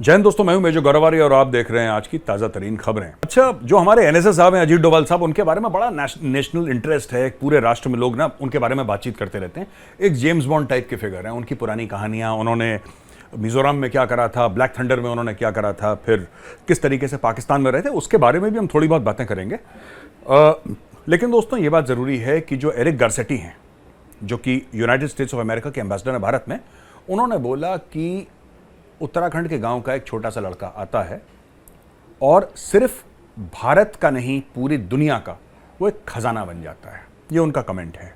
जय हिंद दोस्तों, मैं हूं मेजर गौरवारी और आप देख रहे हैं आज की ताज़ा तरीन खबरें। अच्छा, जो हमारे एनएसएस साहब हैं, अजीत डोभाल साहब, उनके बारे में बड़ा नेशनल इंटरेस्ट है। पूरे राष्ट्र में लोग ना उनके बारे में बातचीत करते रहते हैं। एक जेम्स बॉन्ड टाइप के फिगर हैं। उनकी पुरानी कहानियां, उन्होंने मिजोरम में क्या करा था, ब्लैक थंडर में उन्होंने क्या करा था, फिर किस तरीके से पाकिस्तान में रहे थे, उसके बारे में भी हम थोड़ी बहुत बातें करेंगे। लेकिन दोस्तों, ये बात ज़रूरी है कि जो एरिक गारसेटी हैं, जो कि यूनाइटेड स्टेट्स ऑफ अमेरिका के एम्बेसडर हैं भारत में, उन्होंने बोला कि उत्तराखंड के गांव का एक छोटा सा लड़का आता है और सिर्फ भारत का नहीं, पूरी दुनिया का वो एक खजाना बन जाता है। ये उनका कमेंट है।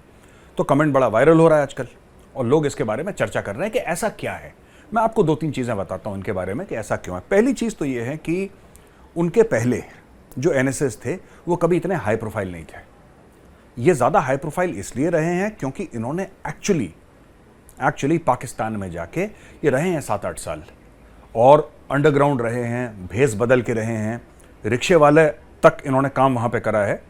तो कमेंट बड़ा वायरल हो रहा है आजकल और लोग इसके बारे में चर्चा कर रहे हैं कि ऐसा क्या है। मैं आपको दो तीन चीज़ें बताता हूं इनके बारे में कि ऐसा क्यों है। पहली चीज़ तो ये है कि उनके पहले जो एनएसएस थे वो कभी इतने हाई प्रोफाइल नहीं थे। ये ज़्यादा हाई प्रोफाइल इसलिए रहे हैं क्योंकि इन्होंने एक्चुअली पाकिस्तान में जाके ये रहे हैं 7-8 साल और अंडरग्राउंड रहे हैं, भेस बदल के रहे हैं। रिक्शे वाले तक इन्होंने काम वहाँ पे करा है।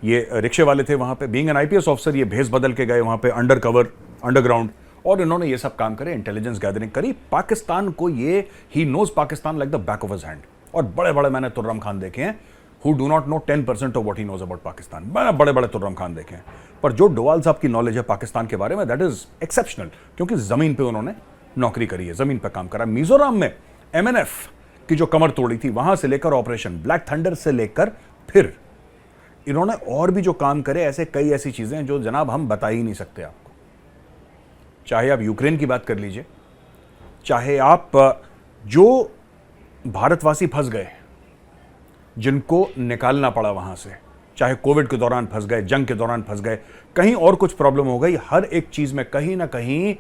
ये रिक्शे वाले थे वहाँ पे, बीइंग एन आईपीएस ऑफिसर ये भेस बदल के गए वहाँ पे अंडर कवर, अंडरग्राउंड, और इन्होंने ये सब काम करे, इंटेलिजेंस गैदरिंग करी। पाकिस्तान को ये he knows Pakistan like the back of his hand. और बड़े बड़े मैंने तुर्रम खान देखे हैं who do not know 10% of what he knows about Pakistan. मैंने बड़े बड़े तुर्रम खान देखे हैं, पर जो डोभाल साहब की नॉलेज है पाकिस्तान के बारे में, दैट इज एक्सेप्शनल, क्योंकि जमीन पे उन्होंने नौकरी करी है, जमीन पे काम करा। मिजोरम में एमएनएफ की जो कमर तोड़ी थी, वहां से लेकर ऑपरेशन ब्लैक थंडर से लेकर फिर इन्होंने और भी जो काम करे, ऐसे कई ऐसी चीजें जो जनाब हम बता ही नहीं सकते आपको। चाहे आप यूक्रेन की बात कर लीजिए, चाहे आप जो भारतवासी फंस गए, जिनको निकालना पड़ा वहां से, चाहे कोविड के दौरान फंस गए, जंग के दौरान फंस गए, कहीं और कुछ प्रॉब्लम हो गई, हर एक चीज में कहीं ना कहीं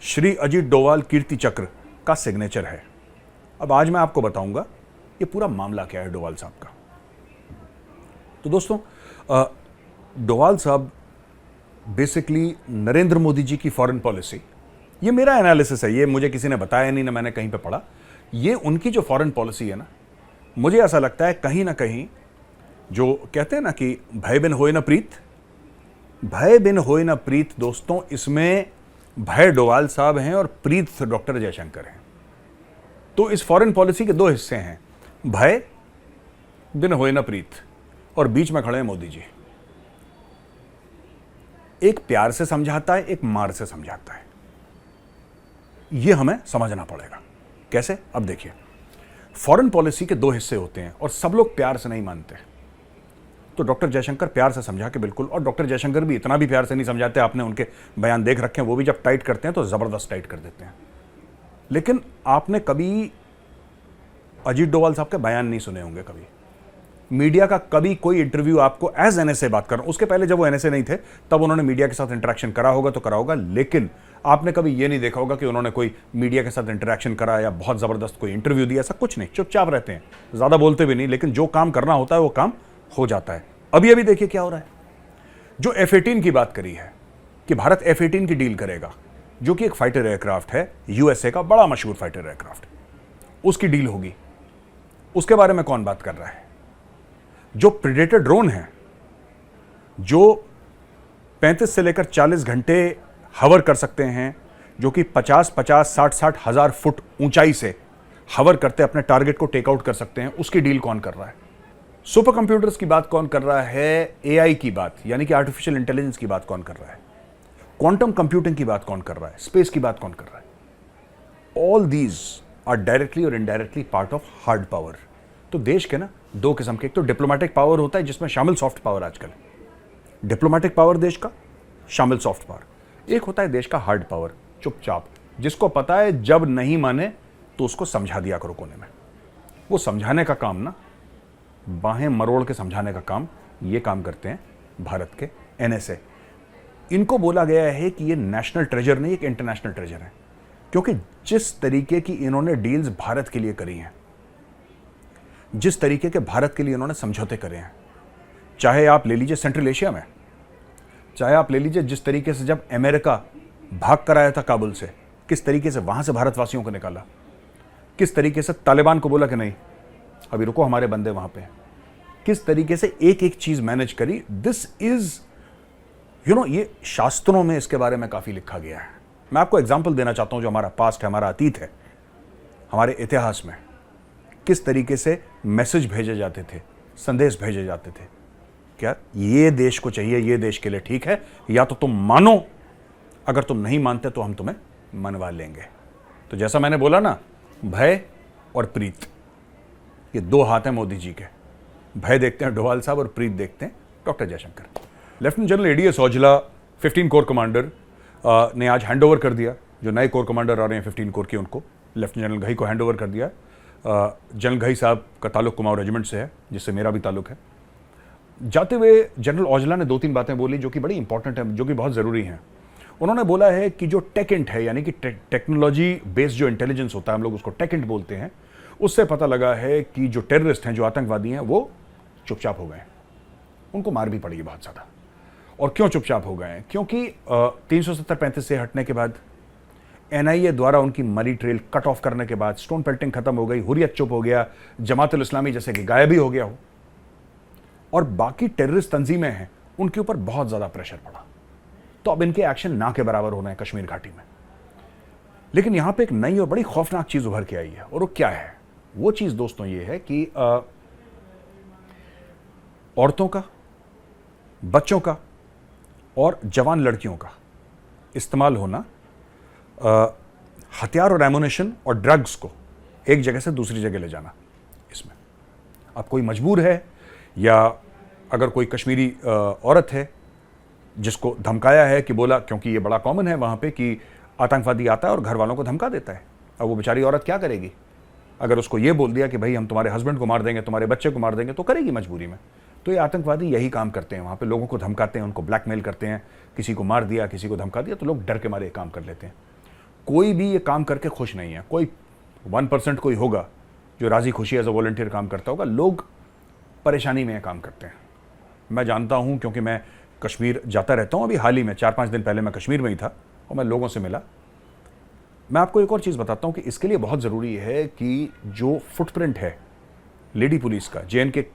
श्री अजीत डोभाल कीर्ति चक्र का सिग्नेचर है। अब आज मैं आपको बताऊंगा ये पूरा मामला क्या है डोभाल साहब का। तो दोस्तों, डोभाल साहब बेसिकली नरेंद्र मोदी जी की फॉरेन पॉलिसी, ये मेरा एनालिसिस है, ये मुझे किसी ने बताया नहीं, ना मैंने कहीं पे पढ़ा। ये उनकी जो फॉरेन पॉलिसी है ना, मुझे ऐसा लगता है कहीं ना कहीं, जो कहते हैं ना कि भय बिन होए न प्रीत, भय बिन होए न प्रीत, दोस्तों इसमें भय डोभाल साहब हैं और प्रीत डॉक्टर जयशंकर हैं। तो इस फॉरेन पॉलिसी के दो हिस्से हैं, भय बिन होए न प्रीत, और बीच में खड़े हैं मोदी जी। एक प्यार से समझाता है, एक मार से समझाता है। यह हमें समझना पड़ेगा। कैसे? अब देखिए, फॉरेन पॉलिसी के दो हिस्से होते हैं और सब लोग प्यार से नहीं मानते। तो डॉक्टर जयशंकर प्यार से समझा के बिल्कुल, और डॉक्टर जयशंकर भी इतना भी प्यार से नहीं समझाते। आपने उनके बयान देख रखे हैं, वो भी जब टाइट करते हैं तो जबरदस्त टाइट कर देते हैं। लेकिन आपने कभी अजीत डोभाल साहब के बयान नहीं सुने होंगे, कभी मीडिया का कभी कोई इंटरव्यू आपको एज एनएसए बात कर, उसके पहले जब वो एनएसए नहीं थे तब उन्होंने मीडिया के साथ इंटरेक्शन करा होगा तो करा होगा, लेकिन आपने कभी ये नहीं देखा होगा कि उन्होंने कोई मीडिया के साथ इंटरेक्शन करा या बहुत जबरदस्त कोई इंटरव्यू दिया। ऐसा कुछ नहीं, चुपचाप रहते हैं, ज्यादा बोलते भी नहीं, लेकिन जो काम करना होता है वो काम हो जाता है। अभी अभी देखिए क्या हो रहा है। जो F-18 की बात करी है कि भारत F-18 की डील करेगा, जो कि एक फाइटर एयरक्राफ्ट है, यूएसए का बड़ा मशहूर फाइटर एयरक्राफ्ट, उसकी डील होगी। उसके बारे में कौन बात कर रहा है? जो प्रेडेटर ड्रोन है, जो 35 से लेकर 40 घंटे हवर कर सकते हैं, जो कि 50-50, 60-60 हजार फुट ऊंचाई से हवर करते अपने टारगेट को टेक आउट कर सकते हैं, उसकी डील कौन कर रहा है? सुपर कंप्यूटर्स की बात कौन कर रहा है? एआई की बात, यानी कि आर्टिफिशियल इंटेलिजेंस की बात कौन कर रहा है? क्वांटम कंप्यूटिंग की बात कौन कर रहा है? स्पेस की बात कौन कर रहा है? ऑल दीज आर डायरेक्टली और indirectly part of hard power. तो देश के ना दो किस्म के, एक तो डिप्लोमेटिक पावर होता है जिसमें शामिल सॉफ्ट पावर, आजकल डिप्लोमेटिक पावर देश का शामिल सॉफ्ट पावर, एक होता है देश का हार्ड पावर, चुपचाप, जिसको पता है जब नहीं माने तो उसको समझा दिया करो कोने में। वो समझाने का काम ना, बाहें मरोड़ के समझाने का काम, ये काम करते हैं भारत के एनएसए। इनको बोला गया है कि ये नेशनल ट्रेजर नहीं, एक इंटरनेशनल ट्रेजर है, क्योंकि जिस तरीके की इन्होंने डील्स भारत के लिए करी हैं, जिस तरीके के भारत के लिए इन्होंने समझौते करे हैं, चाहे आप ले लीजिए सेंट्रल एशिया में, चाहे आप ले लीजिए जिस तरीके से जब अमेरिका भाग कर आया था काबुल से, किस तरीके से वहां से भारतवासियों को निकाला, किस तरीके से तालिबान को बोला कि नहीं अभी रुको, हमारे बंदे वहां पे, किस तरीके से एक एक चीज मैनेज करी। दिस इज ये शास्त्रों में इसके बारे में काफी लिखा गया है। मैं आपको एग्जाम्पल देना चाहता हूं, जो हमारा पास्ट है, हमारा अतीत है, हमारे इतिहास में किस तरीके से मैसेज भेजे जाते थे, संदेश भेजे जाते थे, क्या ये देश को चाहिए, ये देश के लिए ठीक है, या तो तुम मानो, अगर तुम नहीं मानते तो हम तुम्हें मनवा लेंगे। तो जैसा मैंने बोला ना, भय और प्रीत, ये दो हाथ हैं मोदी जी के। भय देखते हैं डोभाल साहब और प्रीत देखते हैं doctor Jaishankar. Lieutenant general ADS Aujla 15 core commander ने आज हैंडओवर कर दिया। जो नए कोर कमांडर आ रहे हैं 15 कोर के, उनको लेफ्टिनेंट जनरल घई को हैंडओवर कर दिया। जनरल घई साहब का ताल्लुक कुमाऊं रेजिमेंट से है, जिससे मेरा भी ताल्लुक है। जाते हुए जनरल औजला ने 2-3 बातें बोली जो कि बड़ी इंपॉर्टेंट है, जो कि बहुत ज़रूरी हैं। उन्होंने बोला है कि जो टेकेंट है, यानी कि टेक्नोलॉजी बेस्ड जो इंटेलिजेंस होता है, हम लोग उसको टेकेंट बोलते हैं, उससे पता लगा है कि जो टेररिस्ट हैं, जो आतंकवादी हैं, वो चुपचाप हो गए। उनको मार भी पड़ी बहुत ज़्यादा। और क्यों चुपचाप हो गए? क्योंकि 370-35 से हटने के बाद, एनआईए द्वारा उनकी मनी ट्रेल कट ऑफ करने के बाद, स्टोन पेल्टिंग खत्म हो गई, हुर्रियत चुप हो गया, जमातुल इस्लामी जैसे कि गायब ही हो गया हो, और बाकी टेररिस्ट तंजीमें हैं, उनके ऊपर बहुत ज़्यादा प्रेशर पड़ा। तो अब इनके एक्शन ना के बराबर हो रहे हैं कश्मीर घाटी में। लेकिन यहां पे एक नई और बड़ी खौफनाक चीज उभर के आई है, और वो क्या है? वो चीज दोस्तों ये है कि औरतों का, बच्चों का और जवान लड़कियों का इस्तेमाल होना, हथियार और एमुनेशन और ड्रग्स को एक जगह से दूसरी जगह ले जाना। इसमें अब कोई मजबूर है, या अगर कोई कश्मीरी औरत है जिसको धमकाया है, कि बोला, क्योंकि ये बड़ा कॉमन है वहाँ पे कि आतंकवादी आता है और घर वालों को धमका देता है। अब वो बेचारी औरत क्या करेगी? अगर उसको ये बोल दिया कि भाई हम तुम्हारे हस्बैंड को मार देंगे, तुम्हारे बच्चे को मार देंगे, तो करेगी मजबूरी में। तो ये आतंकवादी यही काम करते हैं, वहाँ पे लोगों को धमकाते हैं, उनको ब्लैकमेल करते हैं। किसी को मार दिया, किसी को धमका दिया, तो लोग डर के मारे काम कर लेते हैं। कोई भी ये काम करके खुश नहीं है। कोई 1% कोई होगा जो राजी खुशी एज अ वॉलंटियर काम करता होगा। लोग परेशानी में काम करते हैं। मैं जानता हूँ, क्योंकि मैं कश्मीर जाता रहता हूँ। अभी हाल ही में 4-5 दिन पहले मैं कश्मीर में ही था और मैं लोगों से मिला। मैं आपको एक और चीज़ बताता हूँ कि इसके लिए बहुत ज़रूरी है कि जो फुटप्रिंट है लेडी पुलिस का, जेएनके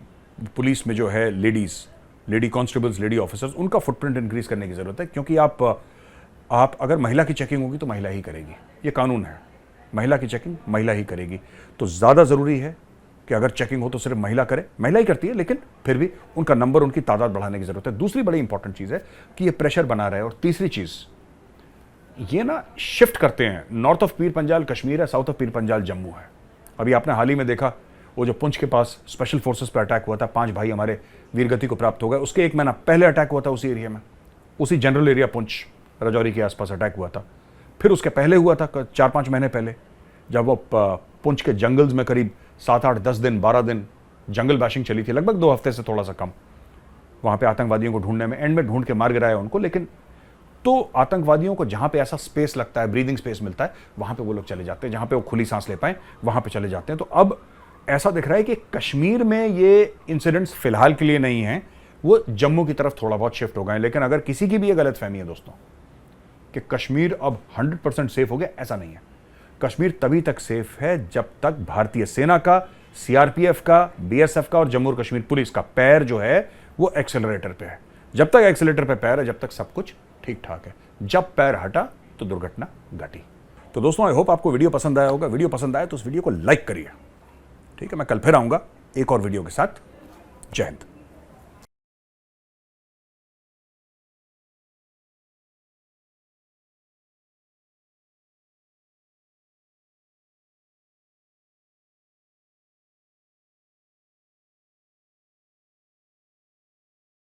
पुलिस में जो है लेडी कांस्टेबल्स, लेडी ऑफिसर्स, उनका फुटप्रिंट इंक्रीज करने की ज़रूरत है। क्योंकि आप अगर महिला की चेकिंग होगी तो महिला ही करेगी, ये कानून है। महिला की चेकिंग महिला ही करेगी। तो ज़्यादा ज़रूरी है कि अगर चेकिंग हो तो सिर्फ महिला करे। महिला ही करती है, लेकिन फिर भी उनका नंबर, उनकी तादाद बढ़ाने की ज़रूरत है। दूसरी बड़ी इंपॉर्टेंट चीज़ है कि ये प्रेशर बना रहे। और तीसरी चीज़, ये ना शिफ्ट करते हैं। नॉर्थ ऑफ पीर पंजाल कश्मीर है, साउथ ऑफ पीर पंजाल जम्मू है। अभी आपने हाल ही में देखा, वो जो पुंछ के पास स्पेशल फोर्सेस पर अटैक हुआ था, 5 भाई हमारे वीरगति को प्राप्त हो गए। उसके 1 महीना पहले अटैक हुआ था उसी एरिया में, उसी जनरल एरिया पुंछ राजौरी के आसपास अटैक हुआ था। फिर उसके पहले हुआ था 4-5 महीने पहले, जब वो पुंछ के जंगल्स में करीब 7-8, 10 दिन, 12 दिन जंगल बैशिंग चली थी, लगभग 2 हफ्ते से थोड़ा सा कम। वहाँ पे आतंकवादियों को ढूंढने में, एंड में ढूंढ के मार गिराया उनको। लेकिन तो आतंकवादियों को जहाँ पे ऐसा स्पेस लगता है, ब्रीदिंग स्पेस मिलता है, वहाँ पे वो लोग चले जाते हैं। जहाँ पे वो खुली सांस ले पाएँ, वहाँ पे चले जाते हैं। तो अब ऐसा दिख रहा है कि कश्मीर में ये इंसिडेंट्स फिलहाल के लिए नहीं हैं, वो जम्मू की तरफ थोड़ा बहुत शिफ्ट हो गए। लेकिन अगर किसी की भी ये गलतफहमी है दोस्तों कि कश्मीर अब 100% सेफ हो गया, ऐसा नहीं है। कश्मीर तभी तक सेफ है जब तक भारतीय सेना का, सीआरपीएफ का, बीएसएफ का और जम्मू और कश्मीर पुलिस का पैर जो है वो एक्सेलरेटर पे है। जब तक एक्सेलरेटर पे पैर है, जब तक सब कुछ ठीक ठाक है। जब पैर हटा तो दुर्घटना घटी। तो दोस्तों, आई होप आपको वीडियो पसंद आया होगा। वीडियो पसंद आया तो उस वीडियो को लाइक करिए। ठीक है, मैं कल फिर आऊंगा एक और वीडियो के साथ। जय हिंद।